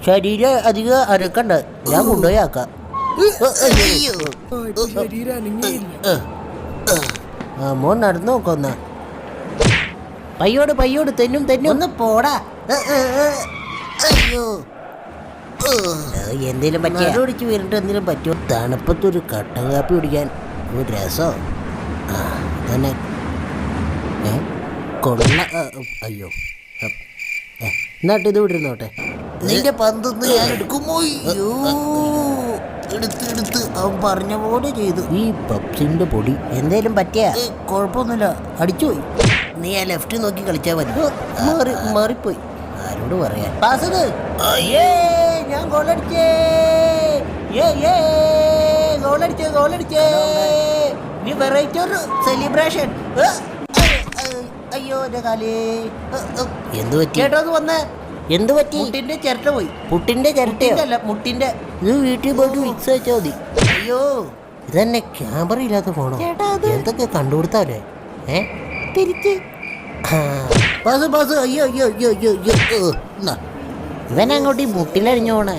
ശരീരം അധികം അരക്കണ്ട, ഞാൻ കൊണ്ടുപോയി ആക്കാം. മോൻ നടന്നു നോക്കൊന്ന. പയ്യോട് തെന്നും ഒന്ന് പോടാ. അയ്യോ, എന്തേലും പറ്റിച്ച് വീണിട്ട് എന്തെങ്കിലും പറ്റുമോ? തണുപ്പത്തൊരു കട്ടൻ കാപ്പി കുടിക്കാൻ ഒരു രസോ തന്നെ കൊള്ള. അയ്യോ, എന്നിട്ട് ഇത് വിട്ടിരുന്നോട്ടെ. നിന്റെ പന്തൊന്ന് ഞാൻ എടുക്കുമോ? എടുത്ത് അവൻ പറഞ്ഞ പോലെ ചെയ്തു. ഈ പപ്സിന്റെ പൊടി എന്തേലും പറ്റിയ കുഴപ്പമൊന്നുമില്ല, അടിച്ചുപോയി. നീ ആ ലെഫ്റ്റ് നോക്കി കളിച്ചാൽ മതി. മാറിപ്പോയി, ആരോട് പറയാൻ. ഞാൻ ഗോളടിച്ചേ, ഗോളടിച്ചേ. നീ വെറൈറ്റി ഒരു സെലിബ്രേഷൻ. അയ്യോ എന്റെ കാലേ, എന്ത് പറ്റി ചേട്ടോ? അത് വന്നേ, എന്ത് പറ്റി? മുട്ടിന്റെ ചിരട്ട പോയി. പുട്ടിന്റെ ചിരട്ടയല്ല, മുട്ടിന്റെ. ഇത് വീട്ടിൽ പോയിട്ട് വിക്സ് വെച്ചാൽ മതി. അയ്യോ, ഇതന്നെ ക്യാമറ ഇല്ലാത്ത ഫോണോ? എന്തൊക്കെ കണ്ടുകൊടുത്താലേ. തിരിച്ച് പാസ്. അയ്യോ ഇവൻ അങ്ങോട്ട് ഈ മുട്ടിലഴിഞ്ഞു പോണേ.